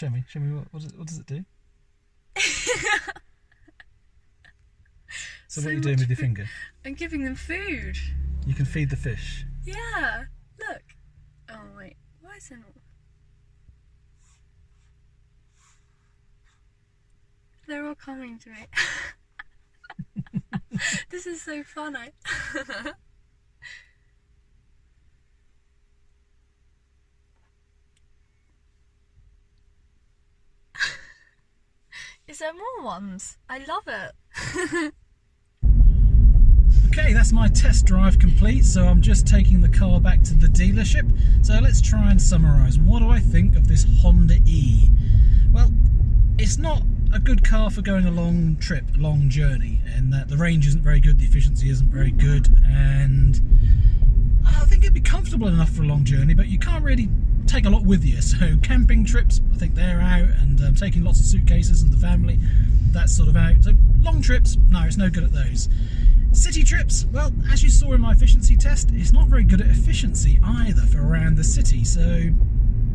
Show me what does it do? So what are you doing with your finger? I'm giving them food. You can feed the fish. Yeah, look. Oh wait, why is it not? They're all coming to me. This is so funny. Is there more ones? I love it. Okay, that's my test drive complete, so I'm just taking the car back to the dealership. So let's try and summarise. What do I think of this Honda E? Well, it's not a good car for going a long trip, long journey, and that the range isn't very good, the efficiency isn't very good, and I think it'd be comfortable enough for a long journey, but you can't really take a lot with you. So camping trips, I think they're out, and taking lots of suitcases and the family, that's sort of out. So long trips, no, it's no good at those. City trips, well, as you saw in my efficiency test, it's not very good at efficiency either for around the city, so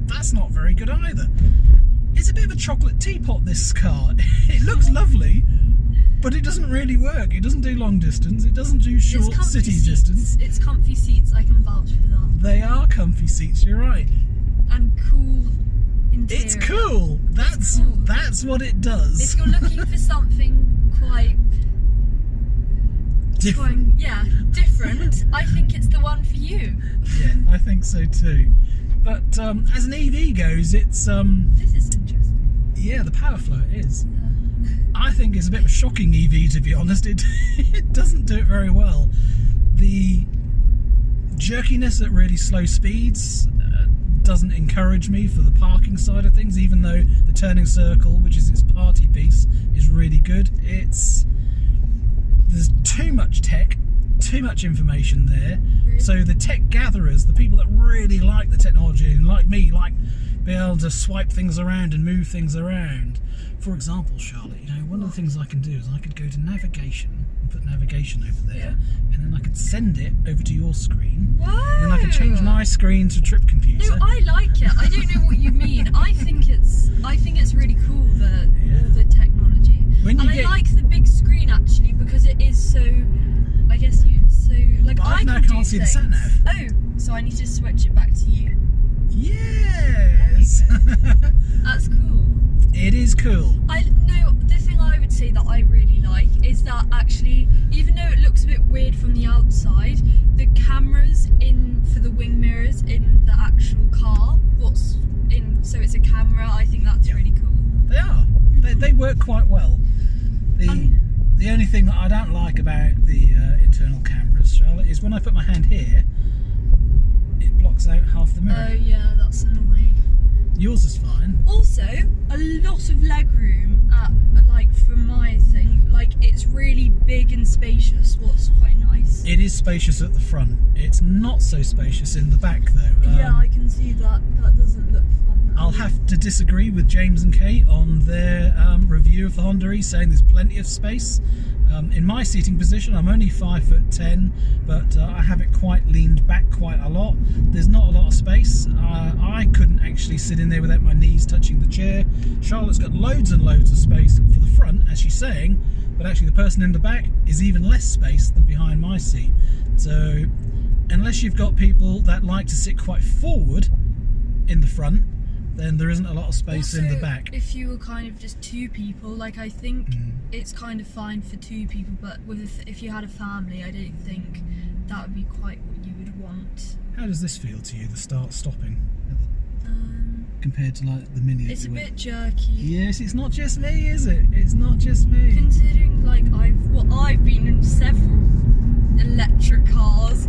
that's not very good either. It's a bit of a chocolate teapot, this car. It looks lovely, but it doesn't really work. It doesn't do long distance, it doesn't do short city distance. It's comfy seats, I can vouch for that. They are comfy seats, you're right. And cool interior. It's cool. That's what it does. If you're looking for something quite different. Different, I think it's the one for you. Yeah, I think so too. But as an EV goes, it's This is interesting. Yeah, the power flow is. Yeah. I think it's a bit of a shocking EV, to be honest. It doesn't do it very well. The jerkiness at really slow speeds doesn't encourage me for the parking side of things, even though the turning circle, which is its party piece, is really good. There's too much tech, too much information there. Really? So the tech gatherers, the people that really like the technology and like me, like being able to swipe things around and move things around. For example, Charlotte, one of the things I can do is I could go to navigation and put navigation over there, and then I could send it over to your screen. Whoa. And then I could change my screen to trip computer. No, I like it. I don't know what you mean. I think it's really cool, all the technology. I like the big screen actually, because it is so, I guess But I now can't see the sat nav. Oh, so I need to switch it back to you. Yes. That's cool. It is cool. The thing I would say that I really like is that actually, even though it looks a bit weird from the outside, the cameras for the wing mirrors in the actual car, so it's a camera, I think that's really cool. They are. They work quite well. The only thing that I don't like about the internal cameras, Charlotte, is when I put my hand here, it blocks out half the mirror. Oh yeah, that's annoying. Yours is fine. Also, a lot of legroom for my thing. It's really big and spacious, what's quite nice. It is spacious at the front. It's not so spacious in the back though. Yeah, I can see that. That doesn't look fun. I'll have to disagree with James and Kate on their review of the Honda E, saying there's plenty of space. In my seating position, I'm only 5'10", but I have it quite leaned back quite a lot. There's not a lot of space. I couldn't actually sit in there without my knees touching the chair. Charlotte's got loads and loads of space for the front, as she's saying, but actually the person in the back is even less space than behind my seat. So unless you've got people that like to sit quite forward in the front, then there isn't a lot of space in the back. If you were kind of just two people, I think it's kind of fine for two people, but if you had a family, I don't think that would be quite what you would want. How does this feel to you, the start-stopping, compared to the Mini? It's a bit jerky. Yes, it's not just me, is it? It's not just me. Considering I've been in several electric cars,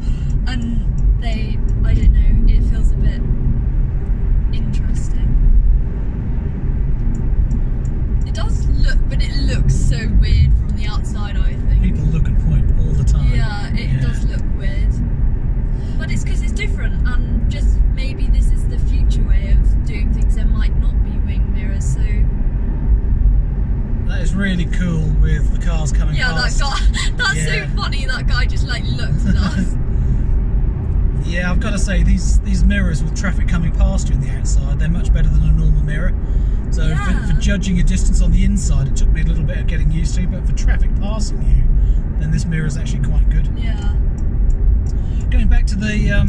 and I don't know, it feels a bit interesting. It does look, but it looks so weird from the outside, I think. People look and point all the time. Yeah, it does look weird. But it's because it's different, and just maybe this is the future way of doing things. There might not be wing mirrors, so... That is really cool with the cars coming past. Yeah, that guy, that's so funny, that guy just looked at us. Yeah, I've got to say, these mirrors with traffic coming past you on the outside, they're much better than a normal mirror. So for judging your distance on the inside, it took me a little bit of getting used to, but for traffic passing you, then this mirror is actually quite good. Yeah. Going back to the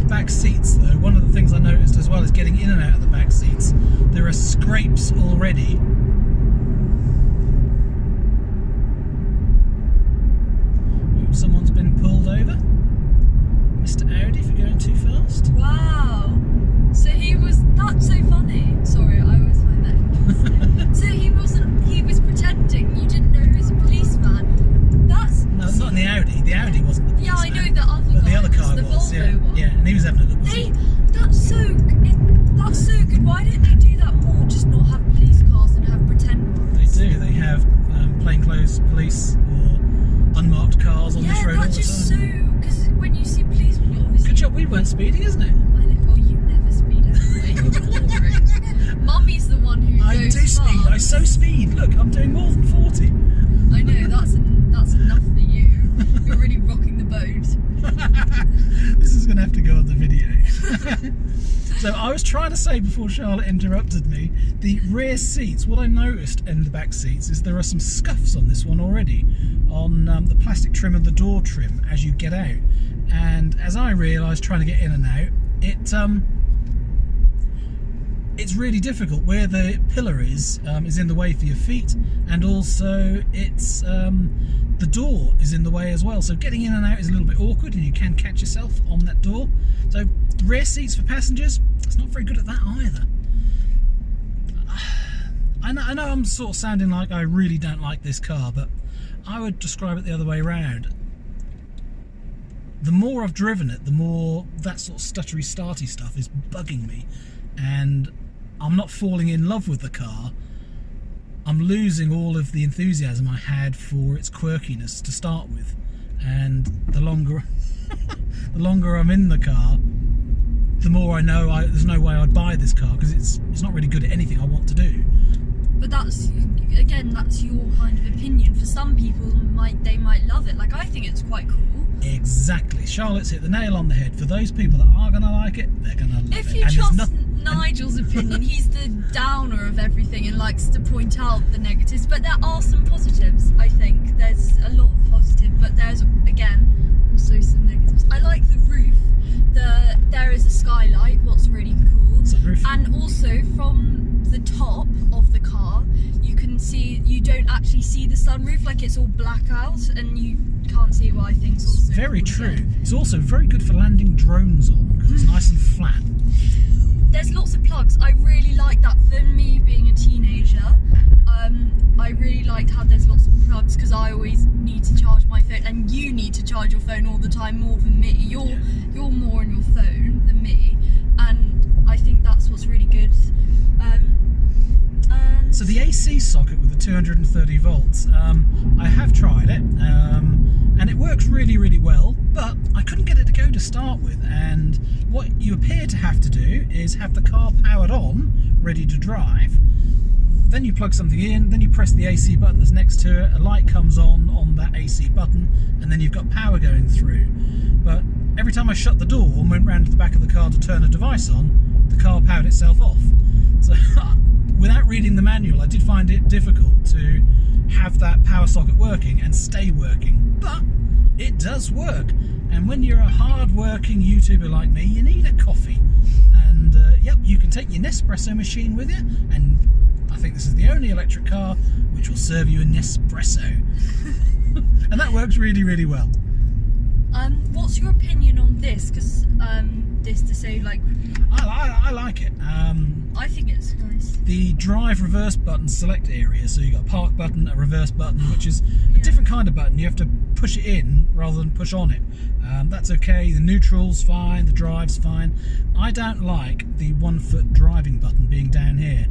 back seats though, one of the things I noticed as well is getting in and out of the back seats. There are scrapes already. Ooh, someone's been pulled over. Mr. Audi for going too fast. Wow. So that's so funny. Sorry, I always find that interesting. So he was pretending you didn't know he was a policeman. No, not in the Audi. The Audi wasn't the policeman. Yeah, I know the other but guy. The other car the was, Volvo one. Yeah, and he was having a look. That's so good. Why don't they do that more? Just not have police cars and have pretend ones. They do. They have plainclothes police or unmarked cars on this road all the time. Yeah, that's just so. Because when you see policemen, you obviously. Good job we weren't speeding, isn't it? I know. Well, you never speed anyway. You're boring. Mummy's the one who I goes do speed. fast. I so speed. Look, I'm doing more than 40. I know. That's enough for you. You're really rocking the boat. This is going to have to go on the video. So I was trying to say before Charlotte interrupted me, the rear seats, what I noticed in the back seats is there are some scuffs on this one already, on the plastic trim and the door trim as you get out. And as I realised trying to get in and out, it's really difficult. Where the pillar is in the way for your feet, and also it's the door is in the way as well. So getting in and out is a little bit awkward, and you can catch yourself on that door. So the rear seats for passengers, it's not very good at that either. I know I'm sort of sounding like I really don't like this car, but I would describe it the other way around. The more I've driven it, the more that sort of stuttery starty stuff is bugging me, and I'm not falling in love with the car. I'm losing all of the enthusiasm I had for its quirkiness to start with, and the longer I'm in the car, the more I know there's no way I'd buy this car, because it's not really good at anything I want to do. But that's your kind of opinion. For some people, they might love it. Like, I think it's quite cool. Exactly. Charlotte's hit the nail on the head. For those people that are going to like it, they're going to love it. If you trust Nigel's opinion, he's the downer of everything and likes to point out the negatives. But there are some positives, I think. There's a lot of positive, but there's, again, also some negatives. I like the roof. There is a skylight, what's really cool. Sunroof. And also from the top of the car, you don't actually see the sunroof, like it's all black out and you can't see it. Well, I think it's also very cool true. again. It's also very good for landing drones on, because it's nice and flat. There's lots of plugs. I really like that. For me, being a teenager, I really liked how there's lots of plugs, because I always need to charge my phone, and you need to charge your phone all the time more than me. You're more on your phone than me, and I think that's what's really good. So the AC socket with the 230 volts, I have tried it, and it works really, really well, but I couldn't get it to go to start with. And what you appear to have to do is have the car powered on, ready to drive. Then you plug something in, then you press the AC button that's next to it, a light comes on that AC button, and then you've got power going through. But every time I shut the door and went round to the back of the car to turn a device on, the car powered itself off. So without reading the manual, I did find it difficult to have that power socket working and stay working, but it does work. And when you're a hard-working YouTuber like me, you need a coffee. And yep, you can take your Nespresso machine with you, and I think this is the only electric car which will serve you a Nespresso. And that works really, really well. What's your opinion on this? Because this to say, like, I like it. I think it's nice. The drive reverse button select area, so you've got a park button, a reverse button, which is a different kind of button. You have to push it in rather than push on it. That's okay. The neutral's fine, the drive's fine. I don't like the 1 foot driving button being down here.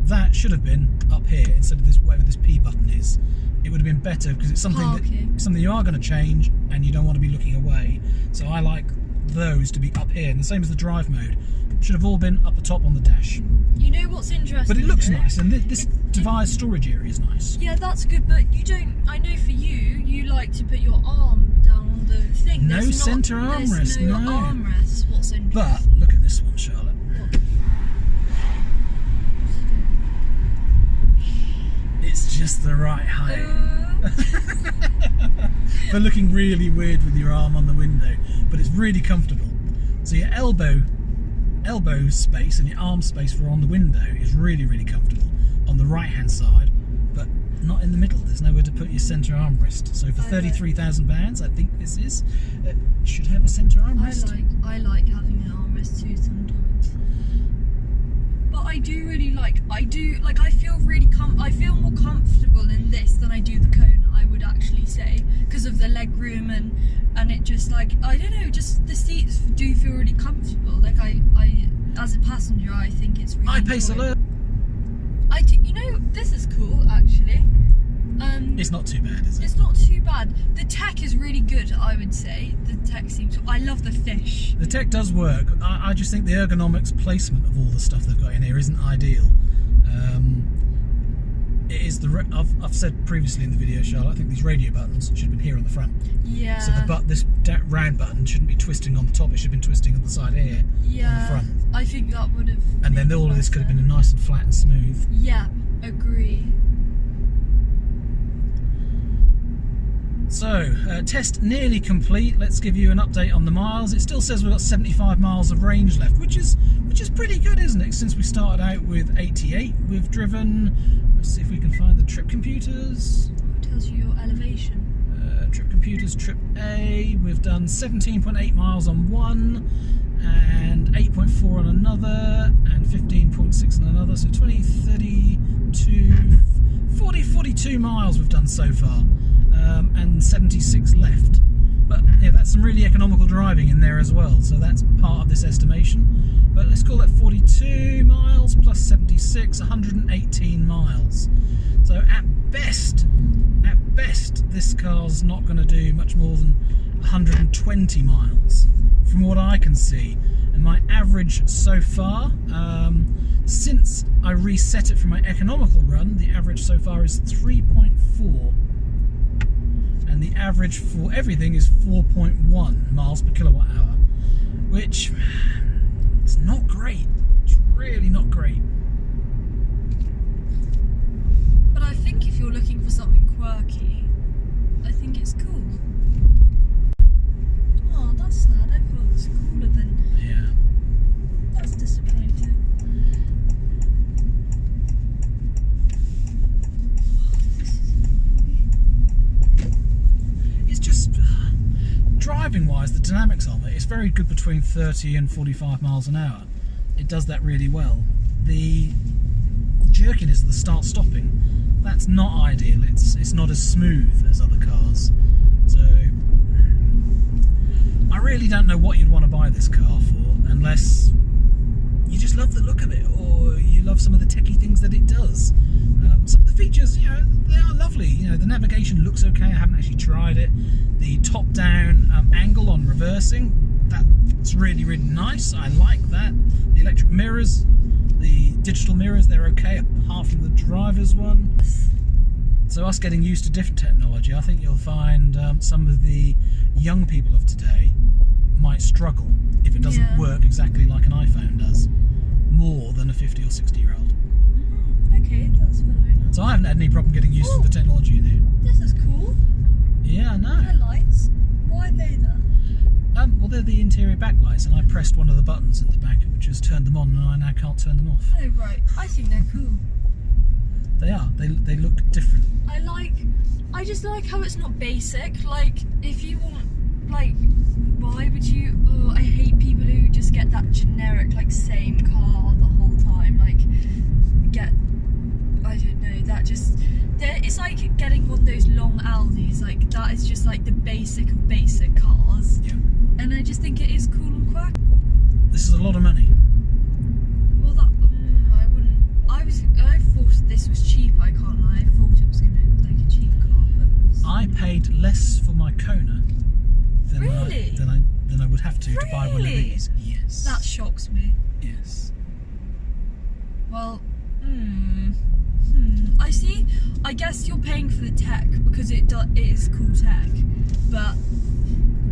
That should have been up here instead of this, whatever this P button is. It would have been better, because it's something you are going to change and you don't want to be looking away. So I like those to be up here, and the same as the drive mode. Should have all been up the top on the dash. You know what's interesting? But it looks nice, and this device storage area is nice. Yeah, that's good, but you don't. I know for you like to put your arm down on the thing. No centre armrest, no. Armrest. What's interesting? But look at this one, Charlotte. Just the right height. For looking really weird with your arm on the window, but it's really comfortable. So your elbow space and your arm space for on the window is really comfortable on the right hand side, but not in the middle. There's nowhere to put your centre armrest. So for £33,000, I think this is it should have a centre armrest. I like having an armrest too sometimes. But I feel more comfortable in this than I do the Kona, I would actually say, because of the leg room and it just I don't know, just the seats do feel really comfortable. Like I as a passenger, I think it's really I-Pace alert. You know, this is cool actually. It's not too bad, is it? It's not too bad. The tech is really good, I would say. The tech seems... I love the fish. The tech does work. I just think the ergonomics placement of all the stuff they've got in here isn't ideal. It is I've said previously in the video, Charlotte, I think these radio buttons should have been here on the front. Yeah. So this round button shouldn't be twisting on the top. It should have been twisting on the side here. Yeah. On the front. I think that would have... And then all of this could have been nice and flat and smooth. Yeah, agree. So, test nearly complete. Let's give you an update on the miles. It still says we've got 75 miles of range left, which is pretty good, isn't it? Since we started out with 88, we've driven... Let's see if we can find the trip computers. It tells you your elevation. Trip computers, trip A. We've done 17.8 miles on one, and 8.4 on another, and 15.6 on another. So 20, 32, 40, 42 miles we've done so far. And 76 left, but yeah, that's some really economical driving in there as well, so that's part of this estimation. But let's call that 42 miles plus 76, 118 miles. So at best this car's not going to do much more than 120 miles from what I can see, and my average so far, since I reset it for my economical run, the average so far is 3.4. And the average for everything is 4.1 miles per kilowatt hour, which is not great. It's really not great. But I think if you're looking for something quirky, I think it's cool. Oh, that's sad. I thought it was cooler than... Yeah. That's disappointing. Driving wise, the dynamics of it's very good between 30 and 45 miles an hour. It does that really well. The jerkiness, the start stopping, that's not ideal. It's not as smooth as other cars. So I really don't know what you'd want to buy this car for, unless you just love the look of it, or you love some of the techie things that it does. Some of the features, you know, they are lovely. You know, the navigation looks okay. I haven't actually tried it. The top-down angle on reversing, that's really nice. I like that. The electric mirrors, the digital mirrors, they're okay, apart from the driver's one. So us getting used to different technology, I think you'll find some of the young people of today might struggle if it doesn't work exactly like an iPhone does, more than a 50 or 60-year-old. Okay, that's very nice. So I haven't had any problem getting used to the technology in here. This is cool. Yeah, I know. The lights, why are they there? Well, they're the interior backlights, and I pressed one of the buttons in the back, which has turned them on, and I now can't turn them off. Oh, right. I think they're cool. They are. They look different. I just like how it's not basic. Like, if you want, like, why would you... Oh, I hate people who just get that generic, like, same car the whole time. Like, I don't know, that just... It's like getting one of those long Audis. Like, that is just, like, the basic of basic cars. Yeah. And I just think it is cool and quirky. This is a lot of money. Well, that... I wouldn't... I thought this was cheap, I can't lie. I thought it was going to be, like, a cheap car, but... I paid less for my Kona than Really? than I would have to buy one of these. Yes. That shocks me. Yes. Well, I see. I guess you're paying for the tech because it is cool tech, but...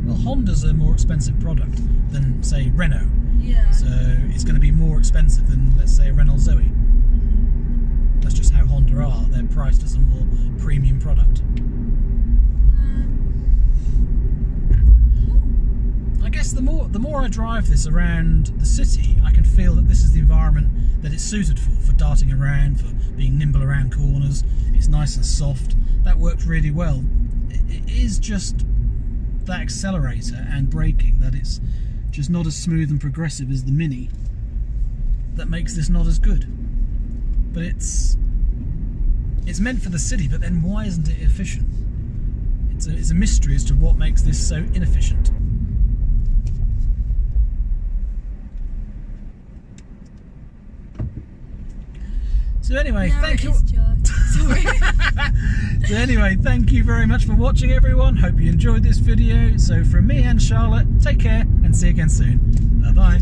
Well, Honda's a more expensive product than, say, Renault. Yeah. So it's going to be more expensive than, let's say, a Renault Zoe. That's just how Honda are. They're priced as a more premium product. I guess the more I drive this around the city, I can feel that this is the environment that it's suited for darting around, for being nimble around corners. It's nice and soft. That works really well. It is just that accelerator and braking that it's just not as smooth and progressive as the Mini that makes this not as good. But it's meant for the city, but then why isn't it efficient? It's a mystery as to what makes this so inefficient. So anyway, thank you. Sorry. So anyway, thank you very much for watching, everyone. Hope you enjoyed this video. So from me and Charlotte, take care and see you again soon. Bye bye.